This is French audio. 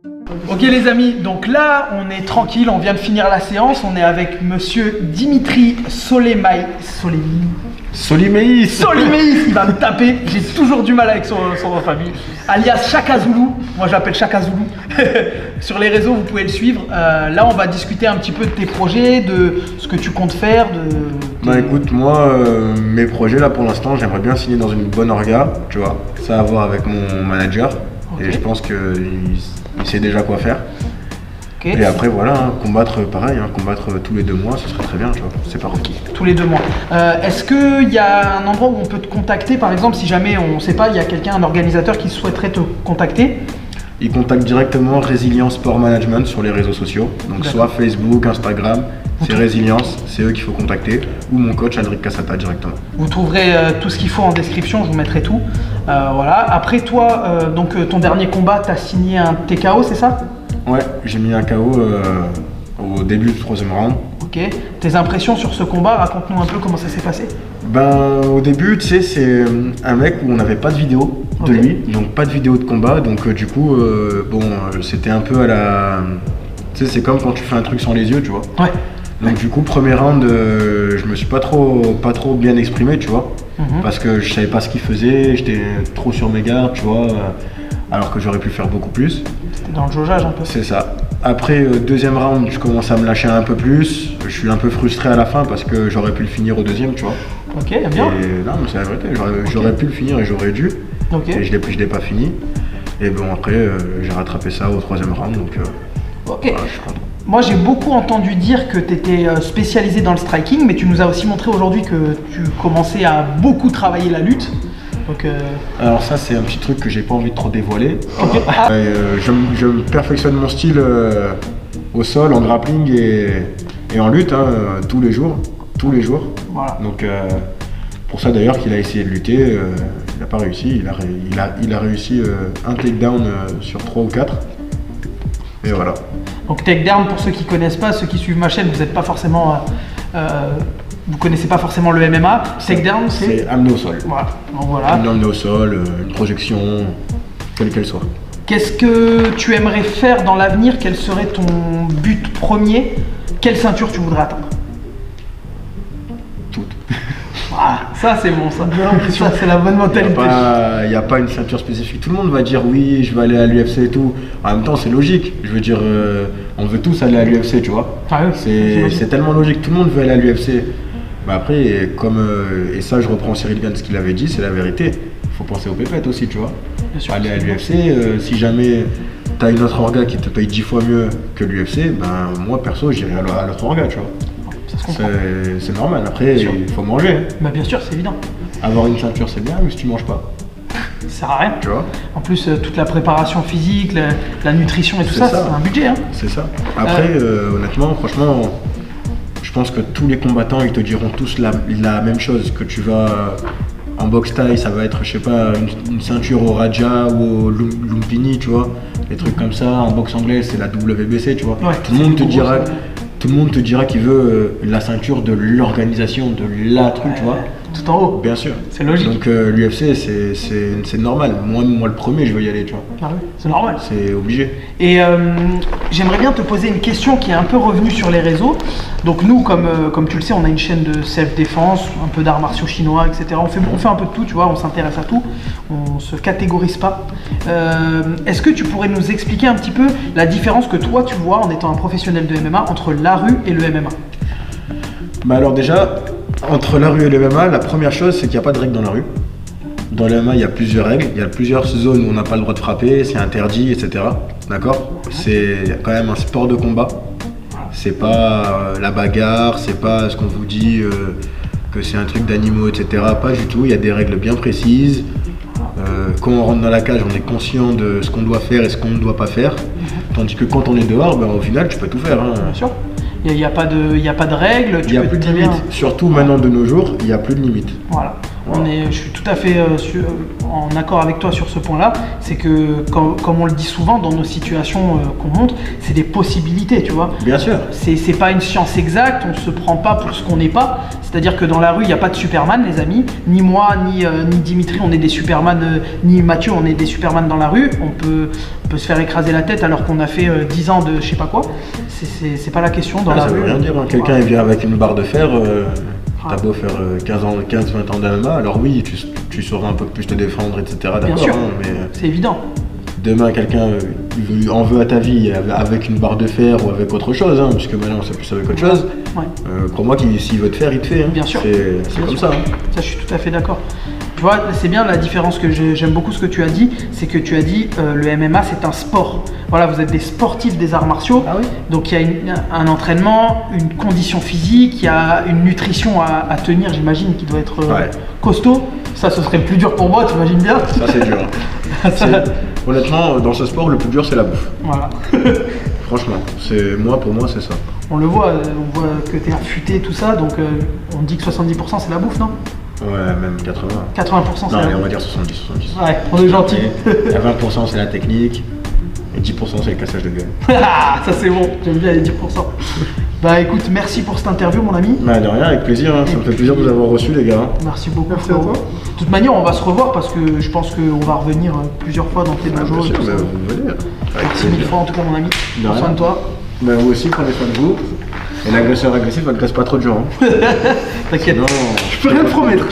Ok les amis, donc là on est tranquille, on vient de finir la séance, on est avec monsieur Dimitri Solimais, il va me taper, j'ai toujours du mal avec son nom de famille, alias Chaka Zulu, moi je l'appelle Chaka Zulu, sur les réseaux vous pouvez le suivre, là on va discuter un petit peu de tes projets, de ce que tu comptes faire, Bah écoute, moi mes projets là pour l'instant j'aimerais bien signer dans une bonne orga, tu vois, ça à voir avec mon manager, okay. Et je pense qu'il sait déjà quoi faire. Okay. Et après voilà, hein, combattre pareil, hein, combattre tous les 2 mois, ce serait très bien, tu vois, c'est pas okay. Tous les 2 mois. Est-ce qu'il y a un endroit où on peut te contacter, par exemple, si jamais on ne sait pas, il y a quelqu'un, un organisateur qui souhaiterait te contacter? Il contacte directement Résilience Sport Management sur les réseaux sociaux, donc soit Facebook, Instagram, c'est Résilience, c'est eux qu'il faut contacter, ou mon coach Aldric Cassata directement. Vous trouverez tout ce qu'il faut en description, je vous mettrai tout. Voilà. Après toi, donc ton dernier combat, tu as signé un TKO, c'est ça? Ouais, j'ai mis un KO au début du 3e round. Ok. Tes impressions sur ce combat, raconte-nous un peu comment ça s'est passé. Ben au début, tu sais, c'est un mec où on n'avait pas de vidéo de lui, donc pas de vidéo de combat, donc du coup, c'était un peu à la... Tu sais, c'est comme quand tu fais un truc sans les yeux, tu vois. Ouais. Donc du coup, premier round, je me suis pas trop bien exprimé, tu vois, parce que je savais pas ce qu'il faisait, j'étais trop sur mes gardes, tu vois, alors que j'aurais pu faire beaucoup plus. C'était dans le jaugeage un peu. C'est ça. Après, 2e round, je commence à me lâcher un peu plus, je suis un peu frustré à la fin parce que j'aurais pu le finir au 2e, tu vois. Ok, bien. Et non, mais c'est la vérité, j'aurais pu le finir et j'aurais dû, et je l'ai pas fini. Et bon, après, j'ai rattrapé ça au 3e round, donc voilà, je suis content. Moi j'ai beaucoup entendu dire que tu étais spécialisé dans le striking, mais tu nous as aussi montré aujourd'hui que tu commençais à beaucoup travailler la lutte. Donc, Alors ça c'est un petit truc que j'ai pas envie de trop dévoiler. Okay. Je perfectionne mon style au sol, en grappling et en lutte, hein, tous les jours. Voilà. Donc pour ça d'ailleurs qu'il a essayé de lutter, il n'a pas réussi. Il a réussi un takedown sur 3 ou 4. Et voilà. Donc takedown, pour ceux qui connaissent pas, ceux qui suivent ma chaîne, vous n'êtes pas forcément, vous connaissez pas forcément le MMA. Takedown, c'est amener au sol. Voilà. Donc voilà. Amener au sol, une projection, quelle qu'elle soit. Qu'est-ce que tu aimerais faire dans l'avenir? Quel serait ton but premier? Quelle ceinture tu voudrais atteindre? Toutes. Ah, ça c'est bon, ça. Ça c'est la bonne mentalité. Il n'y a pas une ceinture spécifique. Tout le monde va dire oui, je vais aller à l'UFC et tout. En même temps, c'est logique. Je veux dire, on veut tous aller à l'UFC, tu vois. Ah oui, c'est tellement logique. Tout le monde veut aller à l'UFC. Mais après, et ça, je reprends Cyril Gane, ce qu'il avait dit, c'est la vérité. Il faut penser aux pépettes aussi, tu vois. Bien sûr, aller à l'UFC, si jamais tu as une autre orga qui te paye 10 fois mieux que l'UFC, ben moi perso, j'irai à l'autre orga, tu vois. C'est normal, après il faut manger. Hein. Bah bien sûr, c'est évident. Avoir une ceinture c'est bien, mais si tu manges pas, ça sert à rien. Tu vois. En plus, toute la préparation physique, la nutrition et tout ça, c'est un budget. Hein. C'est ça. Après, honnêtement, franchement, je pense que tous les combattants, ils te diront tous la même chose. Que tu vas en boxe thaï, ça va être, je sais pas, une ceinture au Raja ou au Lumpini, tu vois. Des trucs comme ça. En boxe anglaise, c'est la WBC, tu vois. Ouais, tout le monde te dira qu'il veut la ceinture de l'organisation, de la truc, tu vois. Tout en haut. Bien sûr. C'est logique. Donc l'UFC, c'est normal. Moi, le premier, je veux y aller, tu vois. Ah oui, c'est normal. C'est obligé. Et j'aimerais bien te poser une question qui est un peu revenue sur les réseaux. Donc nous, comme tu le sais, on a une chaîne de self-défense, un peu d'arts martiaux chinois, etc. On fait un peu de tout, tu vois, on s'intéresse à tout. On se catégorise pas. Est-ce que tu pourrais nous expliquer un petit peu la différence que toi, tu vois, en étant un professionnel de MMA, entre la rue et le MMA? Bah alors déjà, entre la rue et le MMA, la première chose, c'est qu'il n'y a pas de règles dans la rue. Dans le MMA, il y a plusieurs règles, il y a plusieurs zones où on n'a pas le droit de frapper, c'est interdit, etc. D'accord? C'est quand même un sport de combat. C'est pas la bagarre, c'est pas ce qu'on vous dit que c'est un truc d'animaux, etc. Pas du tout, il y a des règles bien précises. Quand on rentre dans la cage, on est conscient de ce qu'on doit faire et ce qu'on ne doit pas faire. Tandis que quand on est dehors, ben, au final, tu peux tout faire. Hein. Bien sûr. Il n'y a pas de règles. Il n'y a plus de limites. Surtout maintenant de nos jours, il n'y a plus de limites. Voilà. Je suis tout à fait en accord avec toi sur ce point-là. C'est que, comme on le dit souvent dans nos situations qu'on montre, c'est des possibilités, tu vois. Bien sûr. C'est pas une science exacte, on ne se prend pas pour ce qu'on n'est pas. C'est-à-dire que dans la rue, il n'y a pas de Superman, les amis. Ni moi, ni Dimitri, on est des Superman, ni Mathieu, on est des Superman dans la rue. On peut peut se faire écraser la tête alors qu'on a fait 10 ans de je sais pas quoi. C'est pas la question dans la Ça rue. veut rien dire, hein. Quelqu'un il vient avec une barre de fer, t'as beau faire 15-20 ans d'MMA, alors oui, tu sauras un peu plus te défendre, etc. Bien D'accord, sûr, hein, mais c'est évident. demain quelqu'un en veut à ta vie avec une barre de fer ou avec autre chose, hein, puisque maintenant c'est plus avec autre chose. Ouais. Crois-moi qu'il s'il veut te faire, il te fait. Hein. Bien sûr. C'est Bien comme sûr. ça. Hein. Ça, je suis tout à fait d'accord. Tu vois, c'est bien la différence que j'aime beaucoup ce que tu as dit, c'est que tu as dit le MMA c'est un sport. Voilà, vous êtes des sportifs des arts martiaux, Ah oui. donc il y a un entraînement, une condition physique, il y a une nutrition à tenir, j'imagine, qui doit être costaud. Ça, ce serait le plus dur pour moi, tu imagines bien. Ça c'est dur. Hein. Honnêtement, dans ce sport, le plus dur c'est la bouffe. Voilà. Franchement, pour moi c'est ça. On le voit, on voit que tu es affûté, tout ça, donc on dit que 70% c'est la bouffe, non? Ouais, même 80. 80% c'est Non, la allez, on bouffe. va dire 70. Ouais, on est gentil. Et à 20% c'est la technique, et 10% c'est le cassage de gueule. Ça c'est bon, j'aime bien les 10%. Bah écoute, merci pour cette interview mon ami. Bah de rien, avec plaisir, hein. Ça me fait plaisir de vous avoir reçu les gars. Merci beaucoup. Merci à toi. De toute manière, on va se revoir parce que je pense qu'on va revenir plusieurs fois dans tes Bien dojos. et sûr, tout ça. bah, vous venez. Avec Merci mille plaisir. fois en tout cas mon ami. De Prends rien. soin de toi. Bah, vous aussi, prenez soin de vous. Et l'agresseur agressif agresse pas trop de gens. Hein. T'inquiète. Non. Je peux rien te promettre.